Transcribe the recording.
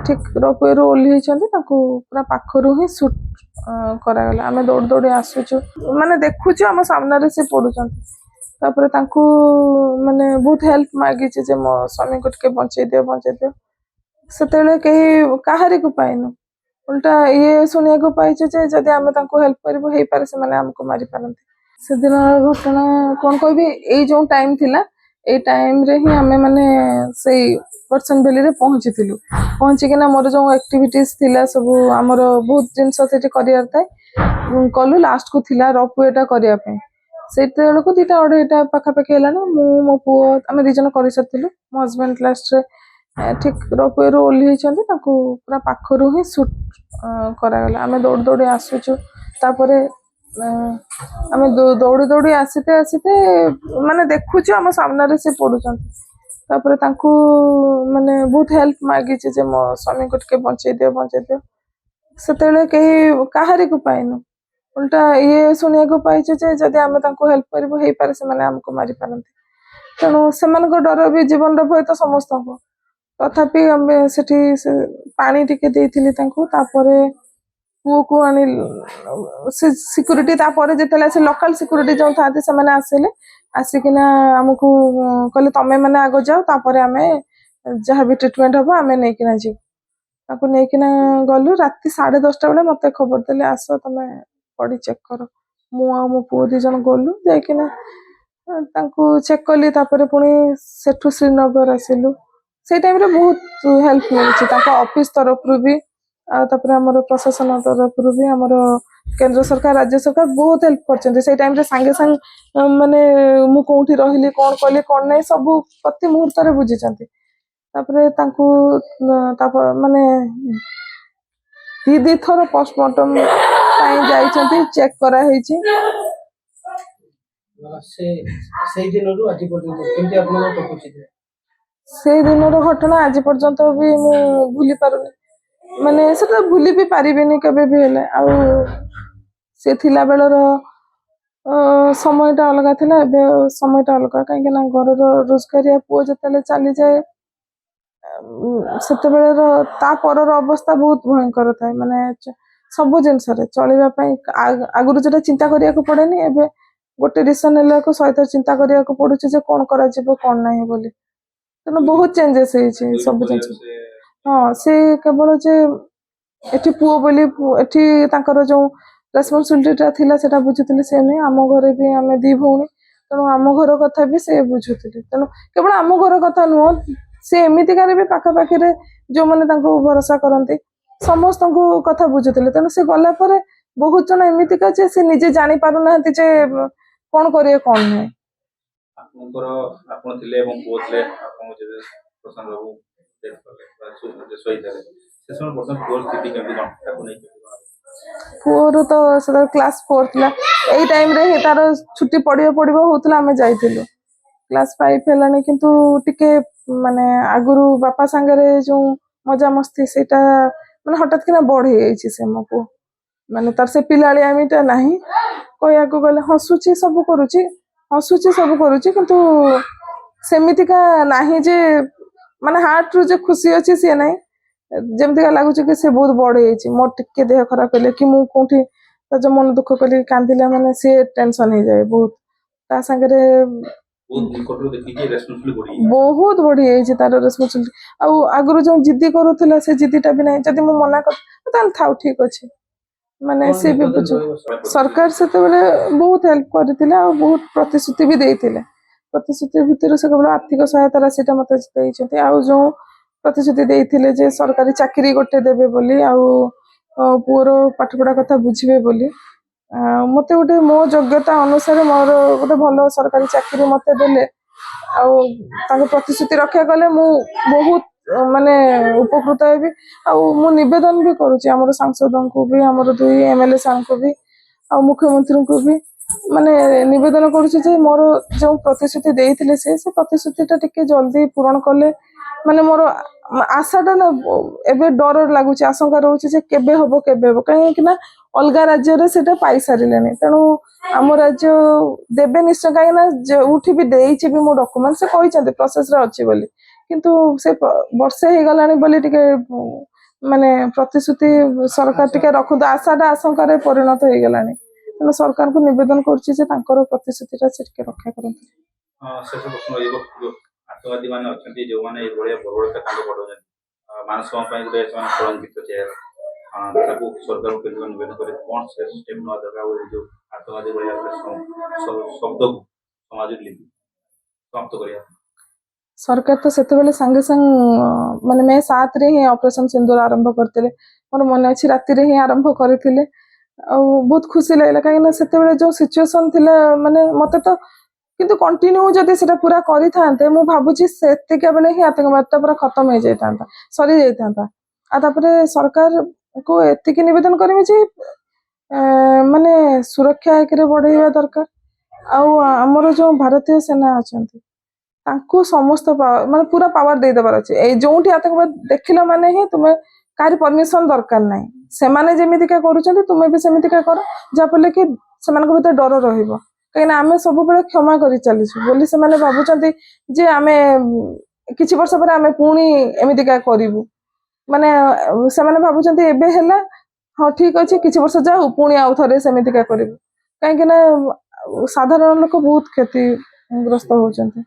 ठीक रोपवेरु ओह्लैई पूरा पाखरु ही सुट करागला आम दौड़ दौड़ी आसुचु माने देखुचु आम सामने से पड़ुचंती तापर तांकु माने बहुत हेल्प मागी जे मो स्वामी को टिके बंचै दियो सेतेले कहीं काहारी को पाइनु उल्टा ये सुनिया को पाइछु जे जदि आम तांकु हेल्प करबो हेई पारे से माने हमको मारी पारंती से दिन घटना कौन कहबी ए जो टाइम थिला ए टाइम रे ही आमे माने सेई पर्सन बेली रे पहुंची मोर जो एक्टिविटीज थिला सब आमर बहुत जिनस करियार थाए कलु लास्ट को थिला रोपवेटा करिया पे सेते बेलको 2:30 पाखापाखि हेलानी मो पुओ आम 2 जन कर सारिथिलु मो हस्बैंड लास्ट रे ठीक रोपवेरु ओह्लैई पूरा पाखरु ही सुट करागला आम दौड़ दौड़ी आसुचु तापर आम दौड़ी दौड़ी आसते आसते माने देखुचु आम सामने से पड़ुचंती तापर तांकु माने बहुत हेल्प मागी जे मो स्वामी को टिके बंचै दियो सेतेले कहीं काहारी को पाइनु उल्टा ये सुनिया को पाइछु जे जदि आम तांकु हेल्प करबो हेई पारे से माने हमको मारी पारंती तेणु सेमानक डर भी जीवन भय तो समस्त को तथापि आम सेठी पानी टिके देइथिली तांकु तापर पुओ को आनी सिक्यूरीटी तापर जेतले से लोकल सिक्यूरीटी जो थाते से माने आसेले आसिकिना हमको कहले तमे माने आगो जाओ तापर आमे जहाँ भी ट्रीटमेंट हम आमे नैकिना जी ताको नैकिना गलु राति 10:30 बेले मते खबर देले आस तमे बॉडी चेक कर मु आ मो पुओ 2 जन गलु जाइकिना तांको चेक कली तापर पुणी सेठु श्रीनगर आसिलु से टाइम रे बहुत हेल्प मिलछि ताको ऑफिस तरफ रु भी तापर हमर प्रशासन तरफ रु भी हमर केंद्र सरकार राज्य सरकार बहुत हेल्प करछन्ते से टाइम रे संगे संग माने मु कोठी रहिली कोन कली कोन नै सब प्रति मुहूर्त रे बुझिछन्ते तापर तांको तापर माने 2 थर पोस्टमार्टम पाई जाइछन्ते चेक करा हेछि से दिन रु आज पर्यंत केमति आपन को पहुंची से दिन रो घटना आज पर्यंत भी मु भूली पारुनी माने सेटा भूली भी पारिबेनी केबे भी हेले आ से थिला बेलर समयटा अलग थिला एबे समयटा अलग कहीं ना घर रोजगारिया पुओ जतले चली जाए सेते बेलर ता परर अवस्था बहुत भयंकर थाए माने सब जिनस रे चलिबा पई आगुरु जेटा चिंता करिया को पड़ेनी एबे गोटे डिसीजन लेला को सहित चिंता करिया को पड़ुछि जे कोन करा जिवो कोन नाही बोली तनो बहुत चेंजेस हे छै सब जिनस हां से केवल जे एठी पुओ बोली एठी तांकर जो रेस्पॉन्सिबिलिटी थिला सेटा बुझुतले से नै आम घरे भी आमे 2 भौणी तेणु आम घर कथा भी से बुझुतले तेणु केवल आम घर कथा नुह से एमिति करे भी पाखापाखि रे जो माने तांको भरोसा करंती समस्त कथा बुझुतले तेणु से गला परे बहुत जन एमिति का जे से निजे जानि पारु नाहंती जे कोन करिए कोन नै आपनकर आपन थिले एवं बोथले आपन जे प्रसन्न बाबू देख करले जे सोइदारे से समय वर्तमान परिस्थिति केमि ताको नै पुओर तो से क्लास 4 थिला एई टाइम रे तार छुट्टी पड़िबो होतला हमें जाइथिलु क्लास 5 हेलानी किंतु टिके माने आगुरु बापा संगे जो मजा मस्ती सेटा माने हठात किना बढ़ हे छी से मको माने तार से पिलाळी आमीटा नाही कहया को गले हसुची सब करूची किंतु सेमिति का नाही जे माने हार्ट रु जे खुशी अछि से नाही जेमति का लागु कि से बहुत बड़ हे मोर टिके देह खराब हेले कि मु कोठी जो मन दुख कली कांदिला माने से टेंशन हे जाए बहुत ता संगे बहुत बढ़ी है तार रेस्पॉन्सिबिलिटी आ आगुरु जो जिद्दी करूला से जिद्दीटा भी नहीं जदि मु मना कर थाउ ठीक अच्छे माने से भी बुझ सरकार से बहुत हेल्प करथिले आ बहुत प्रतिश्रुति भी देइथिले प्रतिश्रुति भितर से केवल आर्थिक सहायता राशि मत देइछथि आ जो प्रतिश्रुति देइथिले जे सरकारी चाकरी गोटे देबे बोली आ पुओर पाठपढ़ा कथा बुझिबे बोली मते गोटे मो योग्यता अनुसार मोर गोटे भल सरकारी चाकरी मते देले आ प्रतिश्रुति रक्षा कले मु बहुत माने उपकृत हेबी आ मु निवेदन भी करूची हमर सांसदों को भी हमर 2 एमएलए सान को भी आ मुख्यमंत्री को भी माने निवेदन करूची जे मोर जो प्रतिश्रुति देइथिले से प्रतिश्रुतिटा टिके जल्दी पूर्ण कले माने मोर आशाटा ना एबे डर लागुची आशंका रहउची जे केबे होबो कहीं कि ना अलगा राज्य रे सेटा पाई सारिलेनी तेणु आम राज्य देबे निश्चय कहीं ना उठी भी देइची भी मो डॉक्यूमेंट से कहि चंदे प्रोसेस रे अछि बोली किंतु से वर्षे हे गलानी बोली टिके ମାନେ ପ୍ରତିଶ୍ରୁତି ସରକାର ଟିକେ ରଖନ୍ତୁ, ଆଶାଟା ଆଶଙ୍କାରେ ପରିଣତ ହେଇଗଲାଣି। ତେଣୁ ସରକାରଙ୍କୁ ନିବେଦନ କରୁଛି ଯେ ତାଙ୍କର ପ୍ରତିଶ୍ରୁତିଟା ସେ ଟିକେ ରକ୍ଷା କରନ୍ତୁ। ଶେଷ ପ୍ରଶ୍ନ ରହିବ, ଯୋଉ ଆତଙ୍କବାଦୀ ମାନେ ଅଛନ୍ତି ଯୋଉମାନେ ଏଇଭଳିଆ ବର୍ବରତା କାଣ୍ଡ ଘଟାଉଛନ୍ତି, ମାନସଙ୍କ ପାଇଁ ଗୋଟେ ସେମାନେ କଳଙ୍କିତ ଚେହେରା, ତାକୁ ସରକାରଙ୍କୁ କେମିତି ନିବେଦନ করে କଣ ସେ ଷ୍ଟେପ୍ ନେବା ଦରକାର, ଆଉ ଏଇ ଯୋଉ ଆତଙ୍କବାଦୀ ଭଳିଆ ଗୋଟେ ଶବ୍ଦକୁ ସମାଜରେ ଲିପି ସମାପ୍ତ କରିବା। ସରକାର ତ ସେତେବେଳେ ସାଙ୍ଗେ ସାଙ୍ଗେ ମାନେ ମେ 7ରେ ହିଁ ଅପରେସନ ସିନ୍ଦୁର ଆରମ୍ଭ କରିଥିଲେ। ମୋର ମନେ ଅଛି ରାତିରେ ହିଁ ଆରମ୍ଭ କରିଥିଲେ। ଆଉ ବହୁତ ଖୁସି ଲାଗିଲା, କାହିଁକି ନା ସେତେବେଳେ ଯୋଉ ସିଚୁଏସନ ଥିଲା, ମାନେ ମତେ ତ କିନ୍ତୁ କଣ୍ଟିନ୍ୟୁ ଯଦି ସେଟା ପୁରା କରିଥାନ୍ତେ, ମୁଁ ଭାବୁଛି ସେତିକା ବେଳେ ହିଁ ଆତଙ୍କବାଦଟା ପୁରା ଖତମ ହେଇଯାଇଥାନ୍ତା, ସରି ଯାଇଥାନ୍ତା। ଆଉ ତାପରେ ସରକାରକୁ ଏତିକି ନିବେଦନ କରିବି ଯେ ମାନେ ସୁରକ୍ଷା ଏକରେ ବଢେଇବା ଦରକାର। ଆଉ ଆମର ଯୋଉ ଭାରତୀୟ ସେନା ଅଛନ୍ତି ତାଙ୍କୁ ସମସ୍ତ ମାନେ ପୁରା ପାୱାର ଦେଇଦେବାର ଅଛି। ଏଇ ଯୋଉଠି ଆତଙ୍କବାଦ ଦେଖିଲ ମାନେ ହିଁ ତୁମେ କାହାରି ପରମିଶନ ଦରକାର ନାହିଁ। ସେମାନେ ଯେମିତିକା କରୁଛନ୍ତି ତୁମେ ବି ସେମିତିକା କର, ଯାହାଫଳରେ କି ସେମାନଙ୍କ ଭିତରେ ଡର ରହିବ। କାହିଁକିନା ଆମେ ସବୁବେଳେ କ୍ଷମା କରି ଚାଲିଛୁ ବୋଲି ସେମାନେ ଭାବୁଛନ୍ତି ଯେ ଆମେ କିଛି ବର୍ଷ ପରେ ଆମେ ପୁଣି ଏମିତିକା କରିବୁ। ମାନେ ସେମାନେ ଭାବୁଛନ୍ତି ଏବେ ହେଲା, ହଁ ଠିକ ଅଛି, କିଛି ବର୍ଷ ଯାଉ ପୁଣି ଆଉ ଥରେ ସେମିତିକା କରିବୁ। କାହିଁକି ନା ସାଧାରଣ ଲୋକ ବହୁତ କ୍ଷତିଗ୍ରସ୍ତ ହଉଛନ୍ତି।